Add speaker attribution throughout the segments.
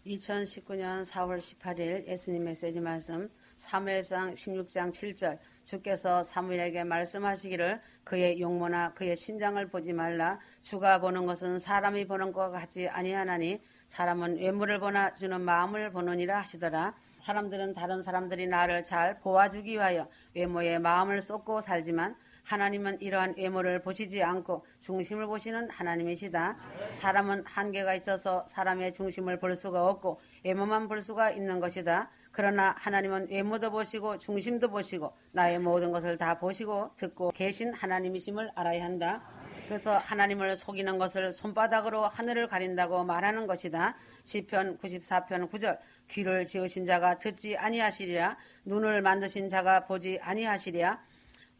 Speaker 1: 2019년 4월 18일 예수님 메시지 말씀 사무엘상 16장 7절 주께서 사무엘에게 말씀하시기를 그의 용모나 그의 신장을 보지 말라. 주가 보는 것은 사람이 보는 것과 같지 아니하나니 사람은 외모를 보나 주는 마음을 보느니라 하시더라. 사람들은 다른 사람들이 나를 잘 보아주기 위하여 외모에 마음을 쏟고 살지만 하나님은 이러한 외모를 보시지 않고 중심을 보시는 하나님이시다. 사람은 한계가 있어서 사람의 중심을 볼 수가 없고 외모만 볼 수가 있는 것이다. 그러나 하나님은 외모도 보시고 중심도 보시고 나의 모든 것을 다 보시고 듣고 계신 하나님이심을 알아야 한다. 그래서 하나님을 속이는 것을 손바닥으로 하늘을 가린다고 말하는 것이다. 시편 94편 9절 귀를 지으신 자가 듣지 아니하시리라. 눈을 만드신 자가 보지 아니하시리라.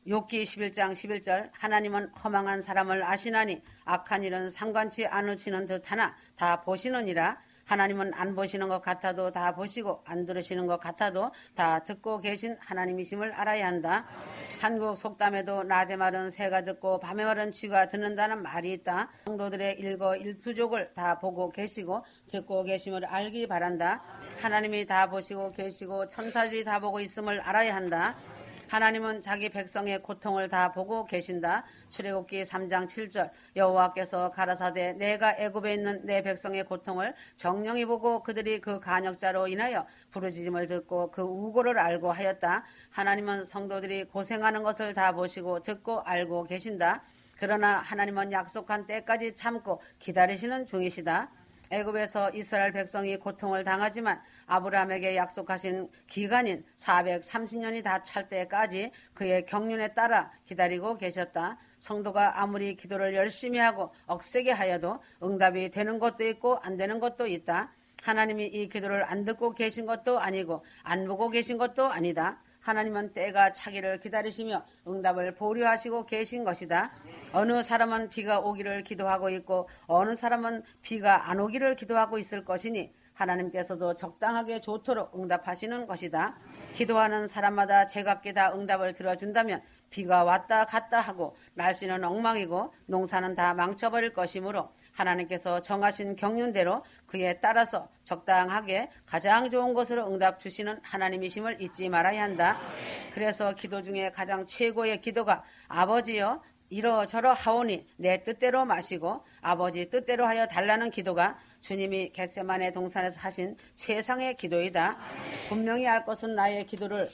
Speaker 1: 욥기 11장 11절 하나님은 허망한 사람을 아시나니 악한 일은 상관치 않으시는 듯하나 다 보시느니라. 하나님은 안 보시는 것 같아도 다 보시고 안 들으시는 것 같아도 다 듣고 계신 하나님이심을 알아야 한다. 한국 속담에도 낮의 말은 새가 듣고 밤의 말은 쥐가 듣는다는 말이 있다. 성도들의 일거일투족을 다 보고 계시고 듣고 계심을 알기 바란다. 하나님이 다 보시고 계시고 천사들이 다 보고 있음을 알아야 한다. 하나님은 자기 백성의 고통을 다 보고 계신다. 출애굽기 3장 7절 여호와께서 가라사대 내가 애굽에 있는 내 백성의 고통을 정령히 보고 그들이 그 간역자로 인하여 부르짖음을 듣고 그 우고를 알고 하였다. 하나님은 성도들이 고생하는 것을 다 보시고 듣고 알고 계신다. 그러나 하나님은 약속한 때까지 참고 기다리시는 중이시다. 애굽에서 이스라엘 백성이 고통을 당하지만 아브라함에게 약속하신 기간인 430년이 다 찰 때까지 그의 경륜에 따라 기다리고 계셨다. 성도가 아무리 기도를 열심히 하고 억세게 하여도 응답이 되는 것도 있고 안 되는 것도 있다. 하나님이 이 기도를 안 듣고 계신 것도 아니고 안 보고 계신 것도 아니다. 하나님은 때가 차기를 기다리시며 응답을 보류하시고 계신 것이다. 어느 사람은 비가 오기를 기도하고 있고 어느 사람은 비가 안 오기를 기도하고 있을 것이니 하나님께서도 적당하게 좋도록 응답하시는 것이다. 기도하는 사람마다 제각기 다 응답을 들어준다면 비가 왔다 갔다 하고 날씨는 엉망이고 농사는 다 망쳐버릴 것이므로 하나님께서 정하신 경륜대로 그에 따라서 적당하게 가장 좋은 것으로 응답 주시는 하나님이심을 잊지 말아야 한다. 그래서 기도 중에 가장 최고의 기도가 아버지여 이러저러 하오니 내 뜻대로 마시고 아버지 뜻대로 하여 달라는 기도가 주님이 겟세마네 동산에서 하신 최상의 기도이다. 분명히 알 것은 나의 기도를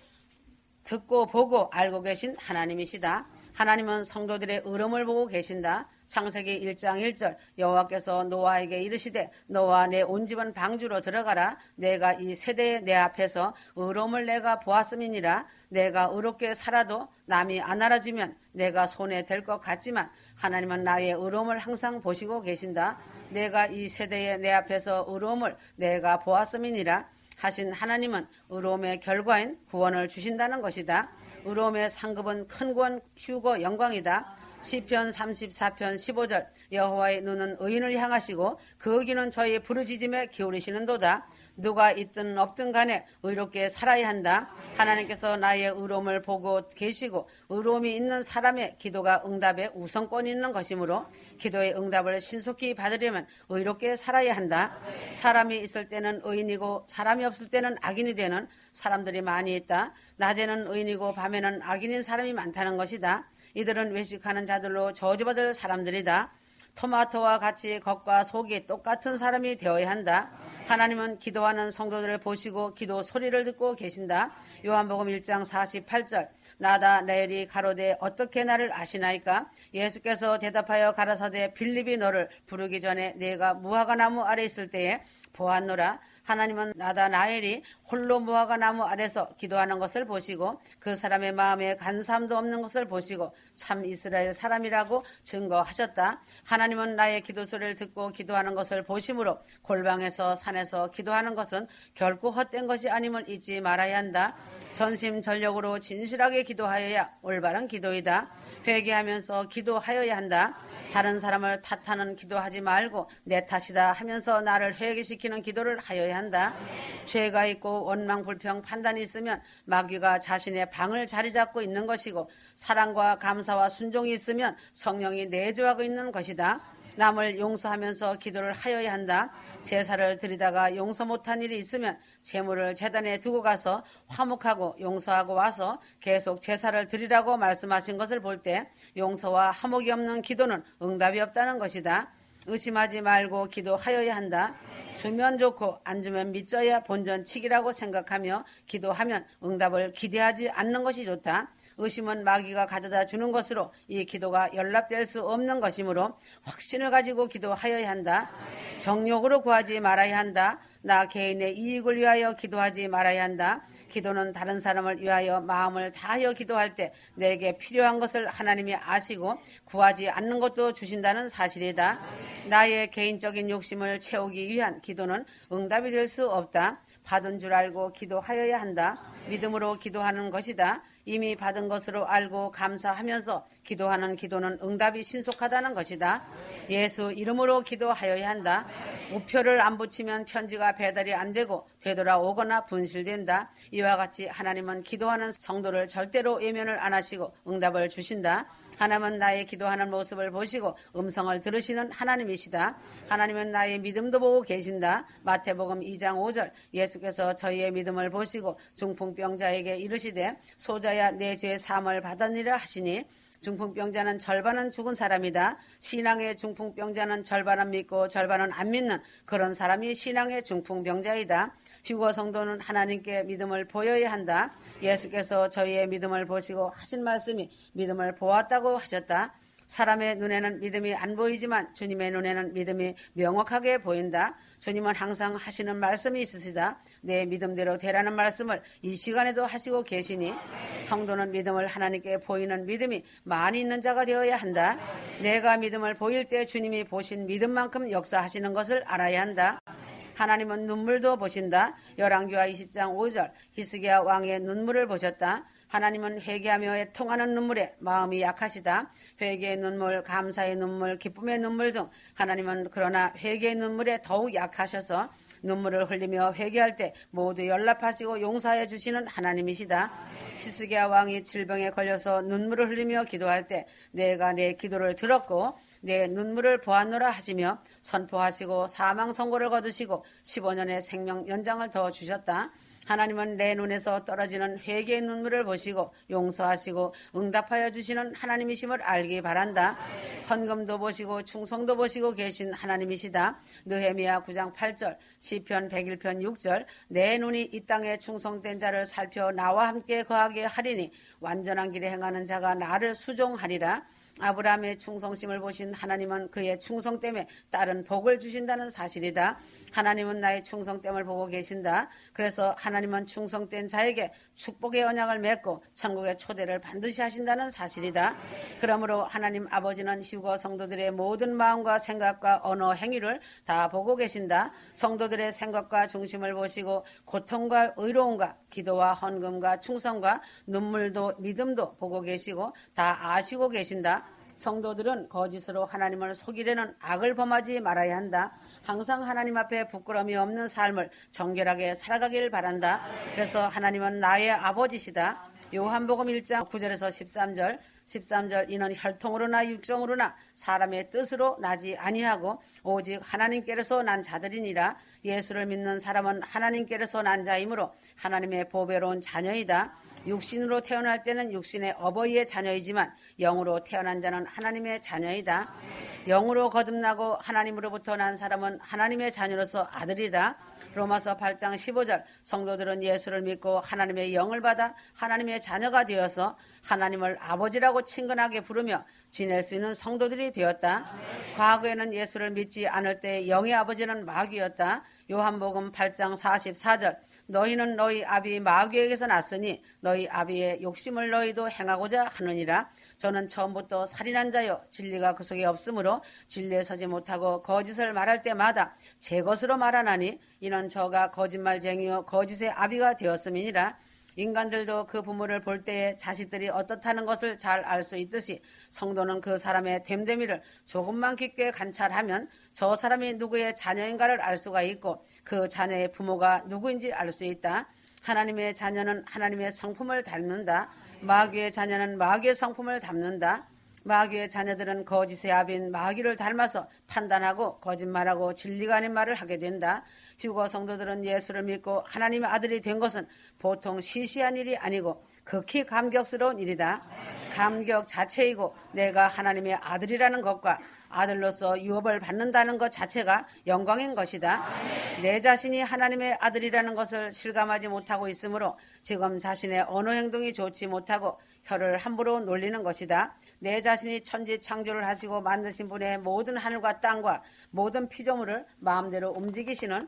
Speaker 1: 듣고 보고 알고 계신 하나님이시다. 하나님은 성도들의 의로움을 보고 계신다. 창세기 1장 1절 여호와께서 노아에게 이르시되 너와 내 온 집은 방주로 들어가라. 내가 이 세대에 내 앞에서 의로움을 내가 보았음이니라. 내가 의롭게 살아도 남이 안 알아주면 내가 손해 될 것 같지만 하나님은 나의 의로움을 항상 보시고 계신다. 내가 이 세대에 내 앞에서 의로움을 내가 보았음이니라 하신 하나님은 의로움의 결과인 구원을 주신다는 것이다. 의로움의 상급은 큰 구원, 휴거, 영광이다. 시편 34편 15절 여호와의 눈은 의인을 향하시고 그 귀는 저희 부르짖음에 기울이시는도다. 누가 있든 없든 간에 의롭게 살아야 한다. 하나님께서 나의 의로움을 보고 계시고 의로움이 있는 사람의 기도가 응답에 우선권이 있는 것이므로 기도의 응답을 신속히 받으려면 의롭게 살아야 한다. 사람이 있을 때는 의인이고 사람이 없을 때는 악인이 되는 사람들이 많이 있다. 낮에는 의인이고 밤에는 악인인 사람이 많다는 것이다. 이들은 외식하는 자들로 저주받을 사람들이다. 토마토와 같이 겉과 속이 똑같은 사람이 되어야 한다. 하나님은 기도하는 성도들을 보시고 기도 소리를 듣고 계신다. 요한복음 1장 48절 나다나엘이 가로되 어떻게 나를 아시나이까? 예수께서 대답하여 가라사대 빌립이 너를 부르기 전에 내가 무화과 나무 아래 있을 때에 보았노라. 하나님은 나다나엘이 홀로 무화과 나무 아래서 기도하는 것을 보시고 그 사람의 마음에 간사함도 없는 것을 보시고 참 이스라엘 사람이라고 증거하셨다. 하나님은 나의 기도 소리를 듣고 기도하는 것을 보심으로 골방에서 산에서 기도하는 것은 결코 헛된 것이 아님을 잊지 말아야 한다. 전심전력으로 진실하게 기도하여야 올바른 기도이다. 회개하면서 기도하여야 한다. 다른 사람을 탓하는 기도하지 말고 내 탓이다 하면서 나를 회개시키는 기도를 하여야 한다. 죄가 있고 원망, 불평, 판단이 있으면 마귀가 자신의 방을 자리 잡고 있는 것이고 사랑과 감사와 순종이 있으면 성령이 내주하고 있는 것이다. 남을 용서하면서 기도를 하여야 한다. 제사를 드리다가 용서 못한 일이 있으면 제물을 제단에 두고 가서 화목하고 용서하고 와서 계속 제사를 드리라고 말씀하신 것을 볼 때 용서와 화목이 없는 기도는 응답이 없다는 것이다. 의심하지 말고 기도하여야 한다. 주면 좋고 안 주면 믿져야 본전치기라고 생각하며 기도하면 응답을 기대하지 않는 것이 좋다. 의심은 마귀가 가져다 주는 것으로 이 기도가 연락될 수 없는 것이므로 확신을 가지고 기도하여야 한다. 정욕으로 구하지 말아야 한다. 나 개인의 이익을 위하여 기도하지 말아야 한다. 기도는 다른 사람을 위하여 마음을 다하여 기도할 때 내게 필요한 것을 하나님이 아시고 구하지 않는 것도 주신다는 사실이다. 나의 개인적인 욕심을 채우기 위한 기도는 응답이 될 수 없다. 받은 줄 알고 기도하여야 한다. 믿음으로 기도하는 것이다. 이미 받은 것으로 알고 감사하면서 기도하는 기도는 응답이 신속하다는 것이다. 예수 이름으로 기도하여야 한다. 우표를 안 붙이면 편지가 배달이 안 되고 되돌아오거나 분실된다. 이와 같이 하나님은 기도하는 성도를 절대로 외면을 안 하시고 응답을 주신다. 하나님은 나의 기도하는 모습을 보시고 음성을 들으시는 하나님이시다. 하나님은 나의 믿음도 보고 계신다. 마태복음 2장 5절 예수께서 저희의 믿음을 보시고 중풍병자에게 이르시되 소자야 내 죄 사함을 받았니라 하시니 중풍병자는 절반은 죽은 사람이다. 신앙의 중풍병자는 절반은 믿고 절반은 안 믿는 그런 사람이 신앙의 중풍병자이다. 휴거 성도는 하나님께 믿음을 보여야 한다. 예수께서 저희의 믿음을 보시고 하신 말씀이 믿음을 보았다고 하셨다. 사람의 눈에는 믿음이 안 보이지만 주님의 눈에는 믿음이 명확하게 보인다. 주님은 항상 하시는 말씀이 있으시다. 내 믿음대로 되라는 말씀을 이 시간에도 하시고 계시니 성도는 믿음을 하나님께 보이는 믿음이 많이 있는 자가 되어야 한다. 내가 믿음을 보일 때 주님이 보신 믿음만큼 역사하시는 것을 알아야 한다. 하나님은 눈물도 보신다. 열왕기하 20장 5절 히스기야 왕의 눈물을 보셨다. 하나님은 회개하며 애통하는 눈물에 마음이 약하시다. 회개의 눈물, 감사의 눈물, 기쁨의 눈물 등 하나님은 그러나 회개의 눈물에 더욱 약하셔서 눈물을 흘리며 회개할 때 모두 연락하시고 용서해 주시는 하나님이시다. 히스기야 왕이 질병에 걸려서 눈물을 흘리며 기도할 때 내가 내 기도를 들었고 내 눈물을 보았노라 하시며 선포하시고 사망 선고를 거두시고 15년의 생명 연장을 더 주셨다. 하나님은 내 눈에서 떨어지는 회개의 눈물을 보시고 용서하시고 응답하여 주시는 하나님이심을 알기 바란다. 헌금도 보시고 충성도 보시고 계신 하나님이시다. 느헤미야 9장 8절 시편 101편 6절 내 눈이 이 땅에 충성된 자를 살펴 나와 함께 거하게 하리니 완전한 길에 행하는 자가 나를 수종하리라. 아브라함의 충성심을 보신 하나님은 그의 충성됨에 따른 복을 주신다는 사실이다. 하나님은 나의 충성됨을 보고 계신다. 그래서 하나님은 충성된 자에게 축복의 언약을 맺고 천국의 초대를 반드시 하신다는 사실이다. 그러므로 하나님 아버지는 휴거 성도들의 모든 마음과 생각과 언어 행위를 다 보고 계신다. 성도들의 생각과 중심을 보시고 고통과 의로움과 기도와 헌금과 충성과 눈물도 믿음도 보고 계시고 다 아시고 계신다. 성도들은 거짓으로 하나님을 속이려는 악을 범하지 말아야 한다. 항상 하나님 앞에 부끄러움이 없는 삶을 정결하게 살아가길 바란다. 그래서 하나님은 나의 아버지시다. 요한복음 1장 9절에서 13절 이는 혈통으로나 육정으로나 사람의 뜻으로 나지 아니하고 오직 하나님께로서 난 자들이니라. 예수를 믿는 사람은 하나님께로서 난 자이므로 하나님의 보배로운 자녀이다. 육신으로 태어날 때는 육신의 어버이의 자녀이지만 영으로 태어난 자는 하나님의 자녀이다. 영으로 거듭나고 하나님으로부터 난 사람은 하나님의 자녀로서 아들이다. 로마서 8장 15절 성도들은 예수를 믿고 하나님의 영을 받아 하나님의 자녀가 되어서 하나님을 아버지라고 친근하게 부르며 지낼 수 있는 성도들이 되었다. 과거에는 예수를 믿지 않을 때 영의 아버지는 마귀였다. 요한복음 8장 44절 너희는 너희 아비 마귀에게서 났으니 너희 아비의 욕심을 너희도 행하고자 하느니라. 저는 처음부터 살인한 자요 진리가 그 속에 없으므로 진리에 서지 못하고 거짓을 말할 때마다 제 것으로 말하나니 이는 저가 거짓말쟁이요 거짓의 아비가 되었음이니라. 인간들도 그 부모를 볼 때에 자식들이 어떻다는 것을 잘 알 수 있듯이 성도는 그 사람의 됨됨이를 조금만 깊게 관찰하면 저 사람이 누구의 자녀인가를 알 수가 있고 그 자녀의 부모가 누구인지 알 수 있다. 하나님의 자녀는 하나님의 성품을 닮는다. 마귀의 자녀는 마귀의 성품을 닮는다. 마귀의 자녀들은 거짓의 아비인 마귀를 닮아서 판단하고 거짓말하고 진리가 아닌 말을 하게 된다. 휴거 성도들은 예수를 믿고 하나님의 아들이 된 것은 보통 시시한 일이 아니고 극히 감격스러운 일이다. 감격 자체이고 내가 하나님의 아들이라는 것과 아들로서 유업을 받는다는 것 자체가 영광인 것이다. 내 자신이 하나님의 아들이라는 것을 실감하지 못하고 있으므로 지금 자신의 언어 행동이 좋지 못하고 혀를 함부로 놀리는 것이다. 내 자신이 천지 창조를 하시고 만드신 분의 모든 하늘과 땅과 모든 피조물을 마음대로 움직이시는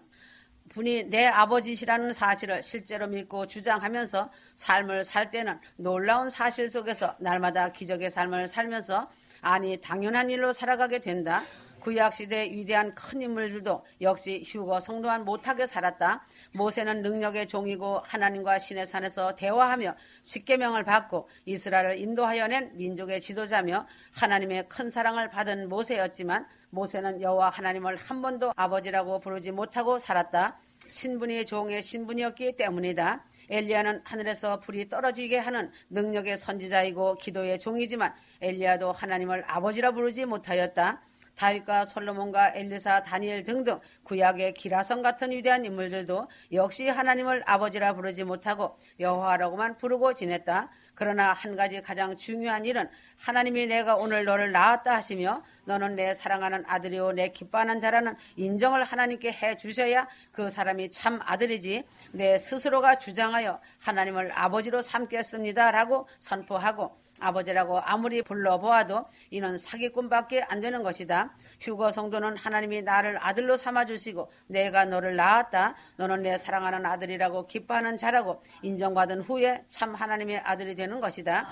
Speaker 1: 분이 내 아버지시라는 사실을 실제로 믿고 주장하면서 삶을 살 때는 놀라운 사실 속에서 날마다 기적의 삶을 살면서 아니 당연한 일로 살아가게 된다. 구약시대 위대한 큰 인물들도 역시 휴거 성도만 못하게 살았다. 모세는 능력의 종이고 하나님과 신의 산에서 대화하며 십계명을 받고 이스라엘을 인도하여 낸 민족의 지도자며 하나님의 큰 사랑을 받은 모세였지만 모세는 여호와 하나님을 한 번도 아버지라고 부르지 못하고 살았다. 신분이 종의 신분이었기 때문이다. 엘리야는 하늘에서 불이 떨어지게 하는 능력의 선지자이고 기도의 종이지만 엘리야도 하나님을 아버지라 부르지 못하였다. 다윗과 솔로몬과 엘리사, 다니엘 등등 구약의 기라성 같은 위대한 인물들도 역시 하나님을 아버지라 부르지 못하고 여호와라고만 부르고 지냈다. 그러나 한 가지 가장 중요한 일은 하나님이 내가 오늘 너를 낳았다 하시며 너는 내 사랑하는 아들이요 내 기뻐하는 자라는 인정을 하나님께 해 주셔야 그 사람이 참 아들이지 내 스스로가 주장하여 하나님을 아버지로 삼겠습니다 라고 선포하고 아버지라고 아무리 불러보아도 이는 사기꾼밖에 안 되는 것이다. 휴거 성도는 하나님이 나를 아들로 삼아주시고 내가 너를 낳았다. 너는 내 사랑하는 아들이라고 기뻐하는 자라고 인정받은 후에 참 하나님의 아들이 되는 것이다.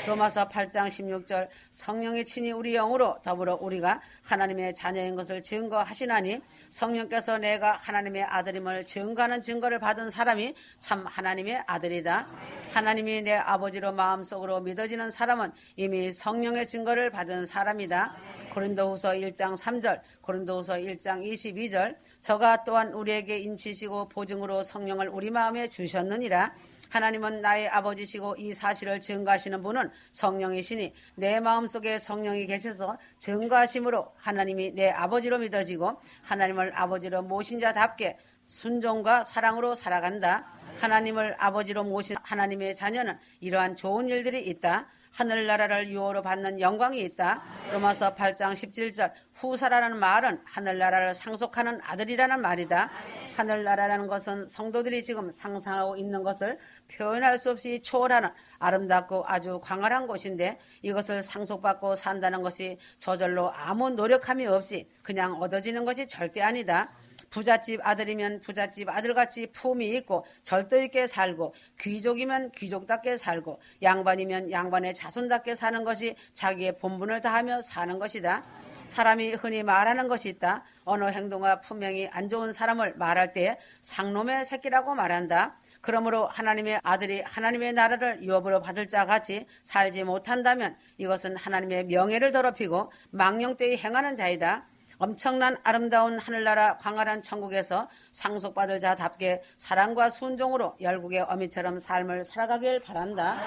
Speaker 1: 로마서 8장 16절 성령이 친히 우리 영으로 더불어 우리가 하나님의 자녀인 것을 증거하시나니 성령께서 내가 하나님의 아들임을 증거하는 증거를 받은 사람이 참 하나님의 아들이다. 하나님이 내 아버지로 마음속으로 믿어지는 사람은 이미 성령의 증거를 받은 사람이다. 고린도후서 1장 3절, 고린도후서 1장 22절 저가 또한 우리에게 인치시고 보증으로 성령을 우리 마음에 주셨느니라. 하나님은 나의 아버지시고 이 사실을 증거하시는 분은 성령이시니 내 마음속에 성령이 계셔서 증거하심으로 하나님이 내 아버지로 믿어지고 하나님을 아버지로 모신 자답게 순종과 사랑으로 살아간다. 하나님을 아버지로 모신 하나님의 자녀는 이러한 좋은 일들이 있다. 하늘나라를 유호로 받는 영광이 있다. 로마서 8장 17절 후사라는 말은 하늘나라를 상속하는 아들이라는 말이다. 하늘나라라는 것은 성도들이 지금 상상하고 있는 것을 표현할 수 없이 초월하는 아름답고 아주 광활한 곳인데 이것을 상속받고 산다는 것이 저절로 아무 노력함이 없이 그냥 얻어지는 것이 절대 아니다. 부잣집 아들이면 부잣집 아들같이 품이 있고 절도 있게 살고 귀족이면 귀족답게 살고 양반이면 양반의 자손답게 사는 것이 자기의 본분을 다하며 사는 것이다. 사람이 흔히 말하는 것이 있다. 언어 행동과 품행이 안 좋은 사람을 말할 때 상놈의 새끼라고 말한다. 그러므로 하나님의 아들이 하나님의 나라를 유업으로 받을 자 같이 살지 못한다면 이것은 하나님의 명예를 더럽히고 망령되이 행하는 자이다. 엄청난 아름다운 하늘나라 광활한 천국에서 상속받을 자답게 사랑과 순종으로 열국의 어미처럼 삶을 살아가길 바란다.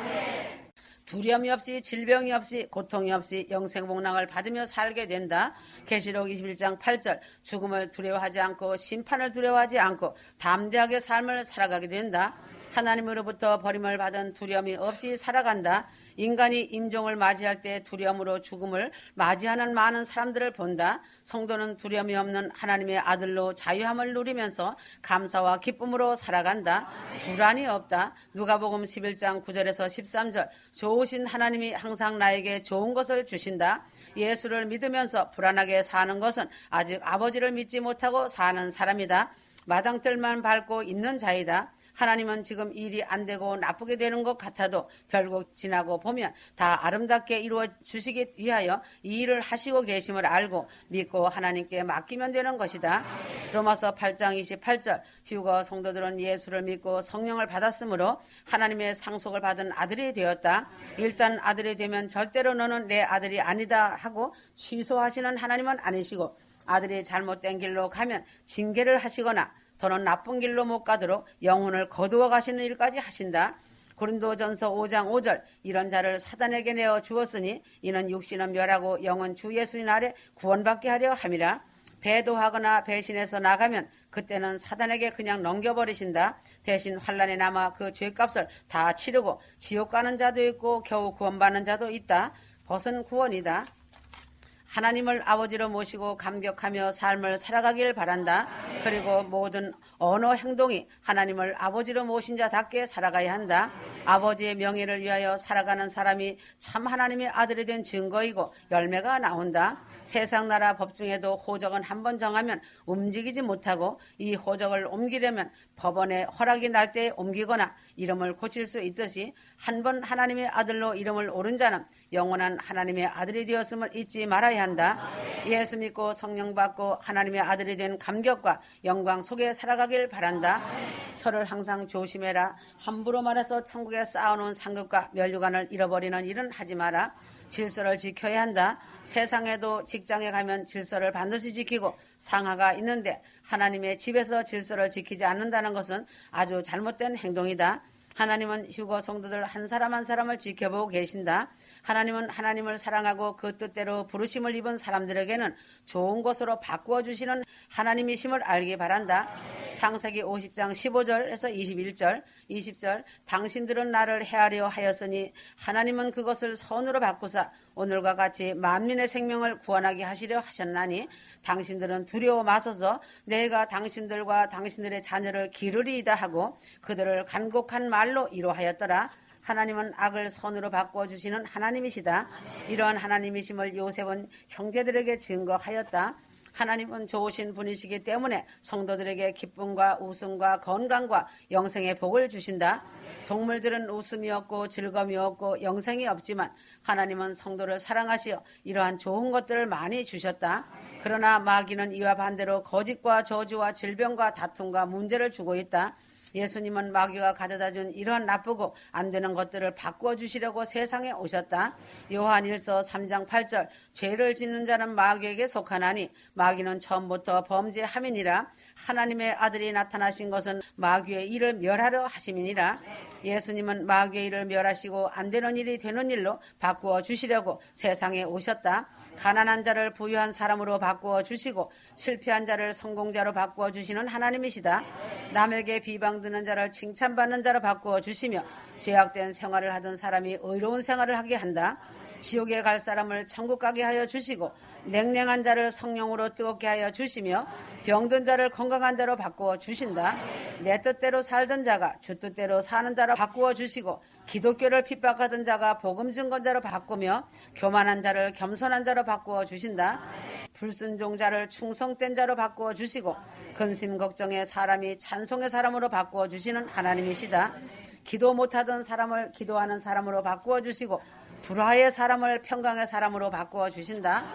Speaker 1: 두려움이 없이 질병이 없이 고통이 없이 영생복락을 받으며 살게 된다. 계시록 21장 8절 죽음을 두려워하지 않고 심판을 두려워하지 않고 담대하게 삶을 살아가게 된다. 하나님으로부터 버림을 받은 두려움이 없이 살아간다. 인간이 임종을 맞이할 때 두려움으로 죽음을 맞이하는 많은 사람들을 본다. 성도는 두려움이 없는 하나님의 아들로 자유함을 누리면서 감사와 기쁨으로 살아간다. 불안이 없다. 누가복음 11장 9절에서 13절 좋으신 하나님이 항상 나에게 좋은 것을 주신다. 예수를 믿으면서 불안하게 사는 것은 아직 아버지를 믿지 못하고 사는 사람이다. 마당들만 밟고 있는 자이다. 하나님은 지금 일이 안 되고 나쁘게 되는 것 같아도 결국 지나고 보면 다 아름답게 이루어 주시기 위하여 이 일을 하시고 계심을 알고 믿고 하나님께 맡기면 되는 것이다. 로마서 8장 28절 휴거 성도들은 예수를 믿고 성령을 받았으므로 하나님의 상속을 받은 아들이 되었다. 일단 아들이 되면 절대로 너는 내 아들이 아니다 하고 취소하시는 하나님은 아니시고 아들이 잘못된 길로 가면 징계를 하시거나 더는 나쁜 길로 못 가도록 영혼을 거두어 가시는 일까지 하신다. 고린도전서 5장 5절 이런 자를 사단에게 내어 주었으니 이는 육신은 멸하고 영은 주 예수님 아래 구원받게 하려 함이라. 배도하거나 배신해서 나가면 그때는 사단에게 그냥 넘겨버리신다. 대신 환란에 남아 그 죄값을 다 치르고 지옥 가는 자도 있고 겨우 구원받는 자도 있다. 벗은 구원이다. 하나님을 아버지로 모시고 감격하며 삶을 살아가길 바란다. 그리고 모든 언어 행동이 하나님을 아버지로 모신 자답게 살아가야 한다. 아버지의 명예를 위하여 살아가는 사람이 참 하나님의 아들이 된 증거이고 열매가 나온다. 세상 나라 법 중에도 호적은 한번 정하면 움직이지 못하고 이 호적을 옮기려면 법원에 허락이 날 때 옮기거나 이름을 고칠 수 있듯이 한 번 하나님의 아들로 이름을 오른 자는 영원한 하나님의 아들이 되었음을 잊지 말아야 한다. 예수 믿고 성령 받고 하나님의 아들이 된 감격과 영광 속에 살아가길 바란다. 혀를 항상 조심해라. 함부로 말해서 천국에 쌓아놓은 상급과 면류관을 잃어버리는 일은 하지 마라. 질서를 지켜야 한다. 세상에도 직장에 가면 질서를 반드시 지키고 상하가 있는데 하나님의 집에서 질서를 지키지 않는다는 것은 아주 잘못된 행동이다. 하나님은 휴거 성도들 한 사람 한 사람을 지켜보고 계신다. 하나님은 하나님을 사랑하고 그 뜻대로 부르심을 입은 사람들에게는 좋은 것으로 바꾸어 주시는 하나님이심을 알기 바란다. 창세기 50장 15절에서 21절, 20절 당신들은 나를 헤아려 하였으니 하나님은 그것을 선으로 바꾸사 오늘과 같이 만민의 생명을 구원하게 하시려 하셨나니 당신들은 두려워 마소서 내가 당신들과 당신들의 자녀를 기르리이다 하고 그들을 간곡한 말로 이로하였더라. 하나님은 악을 선으로 바꾸어 주시는 하나님이시다. 이러한 하나님이심을 요셉은 형제들에게 증거하였다. 하나님은 좋으신 분이시기 때문에 성도들에게 기쁨과 웃음과 건강과 영생의 복을 주신다. 동물들은 웃음이 없고 즐거움이 없고 영생이 없지만 하나님은 성도를 사랑하시어 이러한 좋은 것들을 많이 주셨다. 그러나 마귀는 이와 반대로 거짓과 저주와 질병과 다툼과 문제를 주고 있다. 예수님은 마귀가 가져다준 이러한 나쁘고 안 되는 것들을 바꾸어 주시려고 세상에 오셨다. 요한일서 3장 8절 죄를 짓는 자는 마귀에게 속하나니 마귀는 처음부터 범죄함이니라. 하나님의 아들이 나타나신 것은 마귀의 일을 멸하려 하심이니라. 예수님은 마귀의 일을 멸하시고 안 되는 일이 되는 일로 바꾸어 주시려고 세상에 오셨다. 가난한 자를 부유한 사람으로 바꾸어 주시고 실패한 자를 성공자로 바꾸어 주시는 하나님이시다. 남에게 비방드는 자를 칭찬받는 자로 바꾸어 주시며 죄악된 생활을 하던 사람이 의로운 생활을 하게 한다. 지옥에 갈 사람을 천국 가게 하여 주시고 냉랭한 자를 성령으로 뜨겁게 하여 주시며 병든 자를 건강한 자로 바꾸어 주신다. 내 뜻대로 살던 자가 주 뜻대로 사는 자로 바꾸어 주시고 기독교를 핍박하던 자가 복음 증거자로 바꾸며 교만한 자를 겸손한 자로 바꾸어 주신다. 불순종자를 충성된 자로 바꾸어 주시고 근심 걱정의 사람이 찬송의 사람으로 바꾸어 주시는 하나님이시다. 기도 못하던 사람을 기도하는 사람으로 바꾸어 주시고 불화의 사람을 평강의 사람으로 바꾸어 주신다.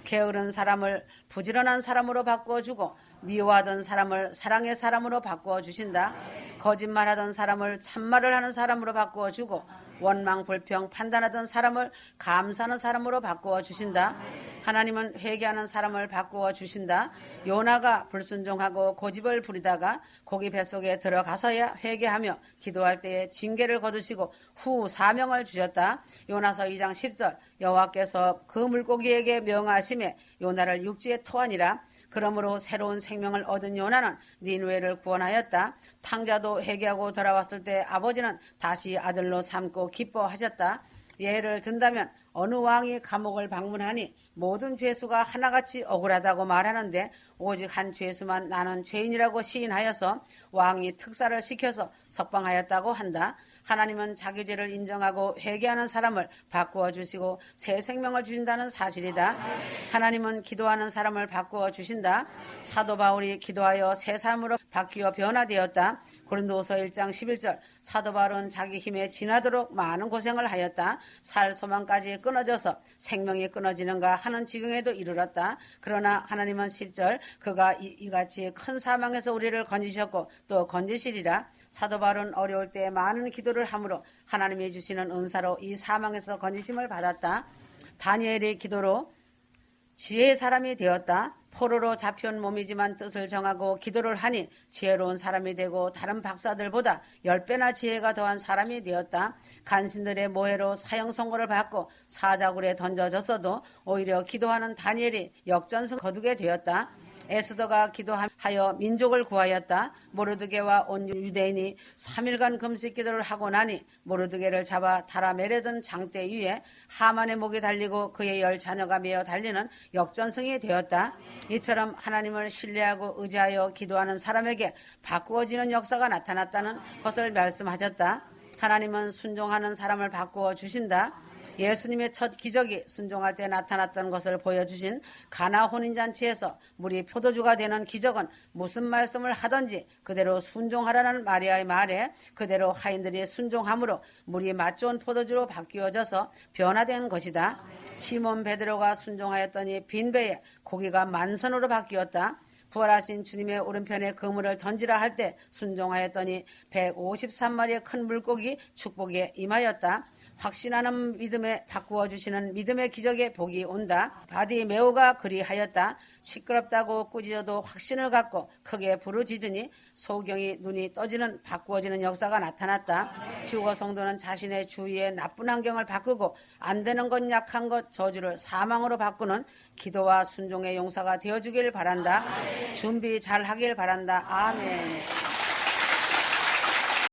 Speaker 1: 게으른 사람을 부지런한 사람으로 바꾸어 주고 미워하던 사람을 사랑의 사람으로 바꾸어 주신다. 거짓말하던 사람을 참말을 하는 사람으로 바꾸어 주고 원망 불평 판단하던 사람을 감사하는 사람으로 바꾸어 주신다. 하나님은 회개하는 사람을 바꾸어 주신다. 요나가 불순종하고 고집을 부리다가 고기 뱃속에 들어가서야 회개하며 기도할 때에 징계를 거두시고 후 사명을 주셨다. 요나서 2장 10절 여호와께서 그 물고기에게 명하심에 요나를 육지에 토하니라. 그러므로 새로운 생명을 얻은 요나는 니느웨를 구원하였다. 탕자도 회개하고 돌아왔을 때 아버지는 다시 아들로 삼고 기뻐하셨다. 예를 든다면 어느 왕이 감옥을 방문하니 모든 죄수가 하나같이 억울하다고 말하는데 오직 한 죄수만 나는 죄인이라고 시인하여서 왕이 특사를 시켜서 석방하였다고 한다. 하나님은 자기 죄를 인정하고 회개하는 사람을 바꾸어 주시고 새 생명을 주신다는 사실이다. 하나님은 기도하는 사람을 바꾸어 주신다. 사도 바울이 기도하여 새 삶으로 바뀌어 변화되었다. 고린도서 1장 11절 사도 바울은 자기 힘에 지나도록 많은 고생을 하였다. 살 소망까지 끊어져서 생명이 끊어지는가 하는 지경에도 이르렀다. 그러나 하나님은 10절 그가 이같이 큰 사망에서 우리를 건지셨고 또 건지시리라. 사도 바울은 어려울 때 많은 기도를 함으로 하나님이 주시는 은사로 이 사망에서 건지심을 받았다. 다니엘의 기도로 지혜의 사람이 되었다. 포로로 잡혀온 몸이지만 뜻을 정하고 기도를 하니 지혜로운 사람이 되고 다른 박사들보다 10배나 지혜가 더한 사람이 되었다. 간신들의 모해로 사형 선고를 받고 사자굴에 던져졌어도 오히려 기도하는 다니엘이 역전승 거두게 되었다. 에스더가 기도하여 민족을 구하였다. 모르드게와 온 유대인이 3일간 금식 기도를 하고 나니 모르드게를 잡아 달아 매려던 장대 위에 하만의 목이 달리고 그의 10자녀가 메어 달리는 역전승이 되었다. 이처럼 하나님을 신뢰하고 의지하여 기도하는 사람에게 바꾸어지는 역사가 나타났다는 것을 말씀하셨다. 하나님은 순종하는 사람을 바꾸어 주신다. 예수님의 첫 기적이 순종할 때 나타났던 것을 보여주신 가나 혼인잔치에서 물이 포도주가 되는 기적은 무슨 말씀을 하든지 그대로 순종하라는 마리아의 말에 그대로 하인들이 순종함으로 물이 맛 좋은 포도주로 바뀌어져서 변화된 것이다. 시몬 베드로가 순종하였더니 빈배에 고기가 만선으로 바뀌었다. 부활하신 주님의 오른편에 그물을 던지라 할 때 순종하였더니 153마리의 큰 물고기 축복에 임하였다. 확신하는 믿음에 바꾸어 주시는 믿음의 기적의 복이 온다. 바디메오가 그리하였다. 시끄럽다고 꾸짖어도 확신을 갖고 크게 부르짖으니 소경이 눈이 떠지는 바꾸어지는 역사가 나타났다. 휴거 성도는 자신의 주위의 나쁜 환경을 바꾸고 안 되는 것 약한 것 저주를 사망으로 바꾸는 기도와 순종의 용사가 되어주길 바란다. 준비 잘 하길 바란다. 아멘.